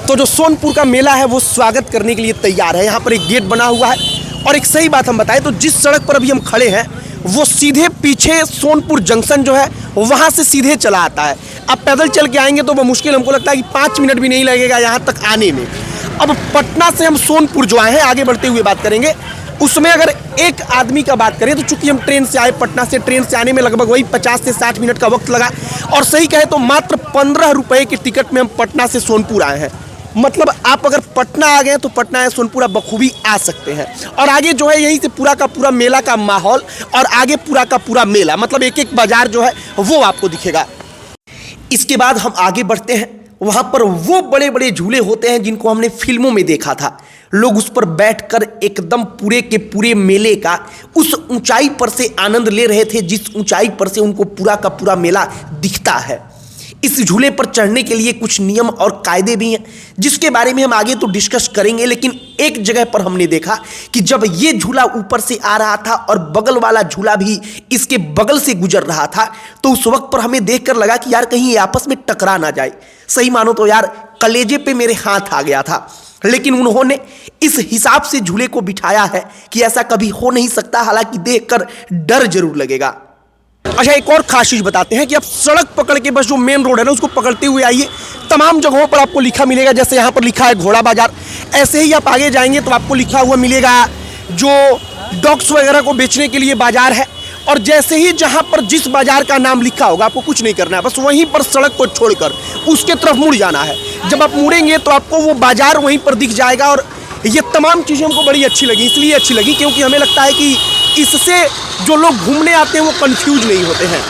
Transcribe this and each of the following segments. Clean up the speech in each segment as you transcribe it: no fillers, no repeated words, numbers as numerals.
तो जो सोनपुर का मेला है वो स्वागत करने के लिए तैयार है। यहाँ पर एक गेट बना हुआ है और एक सही बात हम बताएं तो जिस सड़क पर अभी हम खड़े हैं वो सीधे पीछे सोनपुर जंक्शन जो है वहाँ से सीधे चला आता है। अब पैदल चल के आएंगे तो वो मुश्किल, हमको लगता है कि 5 मिनट भी नहीं लगेगा यहाँ तक आने में। अब पटना से हम सोनपुर जो आए हैं, आगे बढ़ते हुए बात करेंगे, उसमें अगर एक आदमी का बात करें तो चूंकि हम ट्रेन से आए, पटना से ट्रेन से आने में लगभग वही 50 से 60 मिनट का वक्त लगा और सही कहे तो मात्र 15 रुपये की टिकट में हम पटना से सोनपुर आए हैं। मतलब आप अगर पटना आ गए तो पटना या सोनपुर आप बखूबी आ सकते हैं। और आगे जो है यहीं से पूरा का पूरा मेला का माहौल और आगे पूरा का पूरा मेला, मतलब एक एक बाजार जो है वो आपको दिखेगा। इसके बाद हम आगे बढ़ते हैं, वहाँ पर वो बड़े बड़े झूले होते हैं जिनको हमने फिल्मों में देखा था। लोग उस पर बैठकर एकदम पूरे के पूरे मेले का उस ऊंचाई पर से आनंद ले रहे थे जिस ऊंचाई पर से उनको पूरा का पूरा मेला दिखता है। इस झूले पर चढ़ने के लिए कुछ नियम और कायदे भी हैं जिसके बारे में हम आगे तो डिस्कस करेंगे, लेकिन एक जगह पर हमने देखा कि जब ये झूला ऊपर से आ रहा था और बगल वाला झूला भी इसके बगल से गुजर रहा था तो उस वक्त पर हमें देखकर लगा कि यार कहीं ये आपस में टकरा ना जाए। सही मानो तो यार कलेजे पे मेरे हाथ आ गया था, लेकिन उन्होंने इस हिसाब से झूले को बिठाया है कि ऐसा कभी हो नहीं सकता। हालांकि देखकर डर जरूर लगेगा। अच्छा, एक और खास चीज बताते हैं कि आप सड़क पकड़ के बस जो मेन रोड है ना उसको पकड़ते हुए आइए। तमाम जगहों पर आपको लिखा मिलेगा, जैसे यहाँ पर लिखा है घोड़ा बाजार, ऐसे ही आप आगे जाएंगे तो आपको लिखा हुआ मिलेगा जो डॉग्स वगैरह को बेचने के लिए बाजार है। और जैसे ही जहाँ पर जिस बाजार का नाम लिखा होगा आपको कुछ नहीं करना है, बस वहीं पर सड़क को छोड़कर उसके तरफ मुड़ जाना है। जब आप मुड़ेंगे तो आपको वो बाजार वहीं पर दिख जाएगा। और ये तमाम चीज़ें हमको बड़ी अच्छी लगी, इसलिए अच्छी लगी क्योंकि हमें लगता है कि इससे जो लोग घूमने आते हैं वो कंफ्यूज नहीं होते हैं।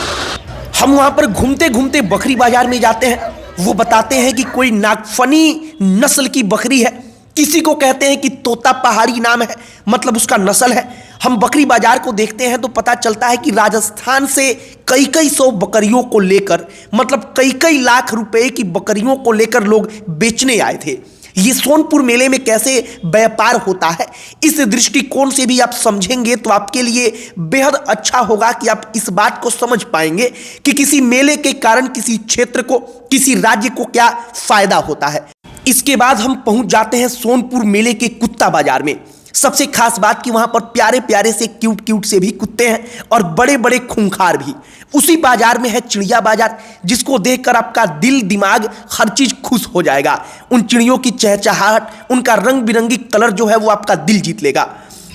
हम वहाँ पर घूमते घूमते बकरी बाजार में जाते हैं। वो बताते हैं कि कोई नागफनी नस्ल की बकरी है, किसी को कहते हैं कि तोता पहाड़ी नाम है, मतलब उसका नस्ल है। हम बकरी बाजार को देखते हैं तो पता चलता है कि राजस्थान से कई कई सौ बकरियों को लेकर, मतलब कई कई लाख रुपए की बकरियों को लेकर लोग बेचने आए थे। ये सोनपुर मेले में कैसे व्यापार होता है इस दृष्टिकोण से भी आप समझेंगे तो आपके लिए बेहद अच्छा होगा कि आप इस बात को समझ पाएंगे कि किसी मेले के कारण किसी क्षेत्र को, किसी राज्य को क्या फायदा होता है। इसके बाद हम पहुंच जाते हैं सोनपुर मेले के कुत्ता बाजार में। सबसे खास बात कि वहां पर प्यारे प्यारे से क्यूट क्यूट से भी कुत्ते हैं और बड़े बड़े खूंखार भी। उसी बाजार में है चिड़िया बाजार, जिसको देखकर आपका दिल दिमाग हर चीज खुश हो जाएगा। उन चिड़ियों की चहचहाहट, उनका रंग बिरंगी कलर जो है वो आपका दिल जीत लेगा।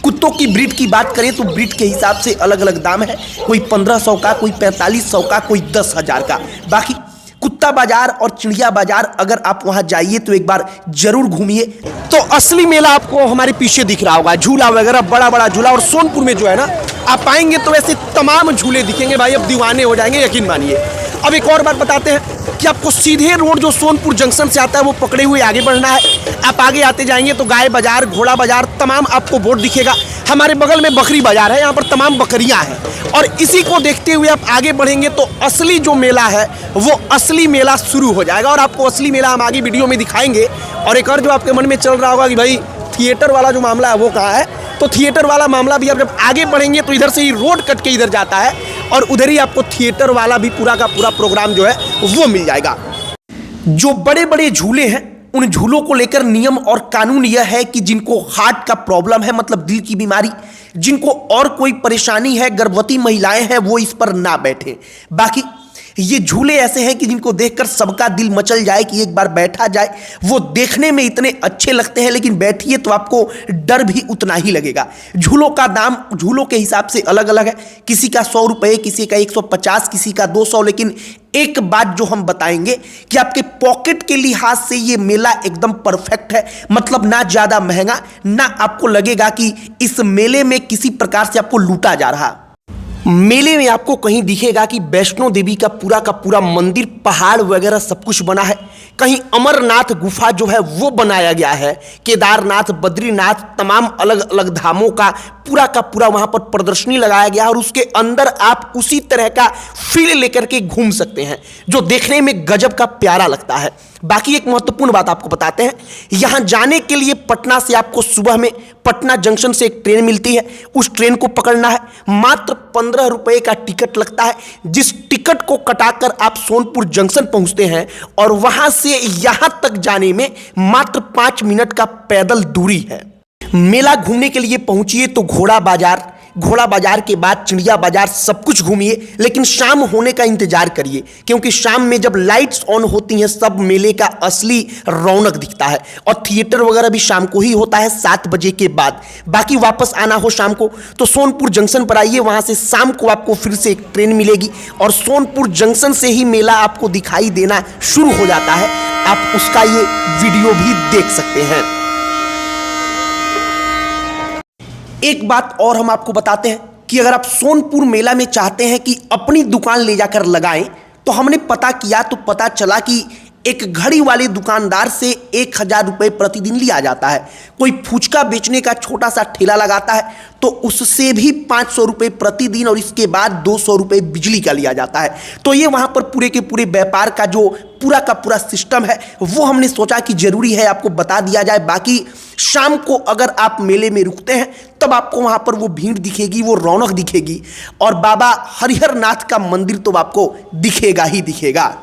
कुत्तों की ब्रीड की बात करें तो ब्रीड के हिसाब से अलग अलग दाम है, कोई 1500 का, कोई 4500 का, कोई 10,000 का। बाकी कुत्ता बाजार और चिड़िया बाजार अगर आप वहां जाइए तो एक बार जरूर घूमिए। तो असली मेला आपको हमारे पीछे दिख रहा होगा, झूला वगैरह, बड़ा बड़ा झूला। और सोनपुर में जो है ना आप आएंगे तो ऐसे तमाम झूले दिखेंगे भाई, अब दीवाने हो जाएंगे, यकीन मानिए। अब एक और बात बताते हैं कि आपको सीधे रोड जो सोनपुर जंक्शन से आता है वो पकड़े हुए आगे बढ़ना है। आप आगे आते जाएंगे तो गाय बाजार, घोड़ा बाजार, तमाम आपको बोर्ड दिखेगा। हमारे बगल में बकरी बाजार है, यहाँ पर तमाम बकरियां हैं। और इसी को देखते हुए आप आगे बढ़ेंगे तो असली जो मेला है वो असली मेला शुरू हो जाएगा। और आपको असली मेला हम आगे वीडियो में दिखाएंगे। और एक और जो आपके मन में चल रहा होगा कि भाई थिएटर वाला जो मामला है वो कहाँ है, तो थिएटर वाला मामला भी आप जब आगे बढ़ेंगे तो इधर से ही रोड कट के इधर जाता है और उधर ही आपको थिएटर वाला भी पूरा का पूरा प्रोग्राम जो है वो मिल जाएगा। जो बड़े बड़े झूले हैं उन झूलों को लेकर नियम और कानून यह है कि जिनको हार्ट का प्रॉब्लम है, मतलब दिल की बीमारी, जिनको और कोई परेशानी है, गर्भवती महिलाएं हैं, वो इस पर ना बैठे। बाकी ये झूले ऐसे हैं कि जिनको देखकर सबका दिल मचल जाए कि एक बार बैठा जाए। वो देखने में इतने अच्छे लगते हैं लेकिन बैठिए तो आपको डर भी उतना ही लगेगा। झूलों का दाम झूलों के हिसाब से अलग अलग है, किसी का 100 रुपये, किसी का 150, किसी का 200। लेकिन एक बात जो हम बताएंगे कि आपके पॉकेट के लिहाज से ये मेला एकदम परफेक्ट है, मतलब ना ज़्यादा महंगा, ना आपको लगेगा कि इस मेले में किसी प्रकार से आपको लूटा जा रहा। मेले में आपको कहीं दिखेगा कि वैष्णो देवी का पूरा मंदिर, पहाड़ वगैरह सब कुछ बना है। कहीं अमरनाथ गुफा जो है वो बनाया गया है, केदारनाथ, बद्रीनाथ, तमाम अलग अलग धामों का पूरा वहां पर प्रदर्शनी लगाया गया है। और उसके अंदर आप उसी तरह का फील लेकर के घूम सकते हैं जो देखने में गजब का प्यारा लगता है। बाकी एक महत्वपूर्ण बात आपको बताते हैं, यहां जाने के लिए पटना से आपको सुबह में पटना जंक्शन से एक ट्रेन मिलती है, उस ट्रेन को पकड़ना है। मात्र 15 रुपए का टिकट लगता है, जिस टिकट को कटाकर आप सोनपुर जंक्शन पहुंचते हैं और वहां से से यहां तक जाने में मात्र 5 मिनट का पैदल दूरी है। मेला घूमने के लिए पहुंचिए तो घोड़ा बाजार के बाद चिड़िया बाजार सब कुछ घूमिए, लेकिन शाम होने का इंतजार करिए, क्योंकि शाम में जब लाइट्स ऑन होती हैं सब मेले का असली रौनक दिखता है। और थिएटर वगैरह भी शाम को ही होता है 7 बजे के बाद। बाकी वापस आना हो शाम को तो सोनपुर जंक्शन पर आइए, वहां से शाम को आपको फिर से एक ट्रेन मिलेगी और सोनपुर जंक्शन से ही मेला आपको दिखाई देना शुरू हो जाता है। आप उसका ये वीडियो भी देख सकते हैं। एक बात और हम आपको बताते हैं कि अगर आप सोनपुर मेला में चाहते हैं कि अपनी दुकान ले जाकर लगाएं, तो हमने पता किया तो पता चला कि एक घड़ी वाले दुकानदार से 1000 रुपये प्रतिदिन लिया जाता है। कोई फुचका बेचने का छोटा सा ठेला लगाता है तो उससे भी 500 रुपये प्रतिदिन और इसके बाद 200 रुपये बिजली का लिया जाता है। तो ये वहाँ पर पूरे के पूरे व्यापार का जो पूरा का पूरा सिस्टम है वो हमने सोचा कि जरूरी है आपको बता दिया जाए। बाकी शाम को अगर आप मेले में रुकते हैं तब आपको वहाँ पर वो भीड़ दिखेगी, वो रौनक दिखेगी और बाबा हरिहर नाथ का मंदिर तो आपको दिखेगा ही दिखेगा।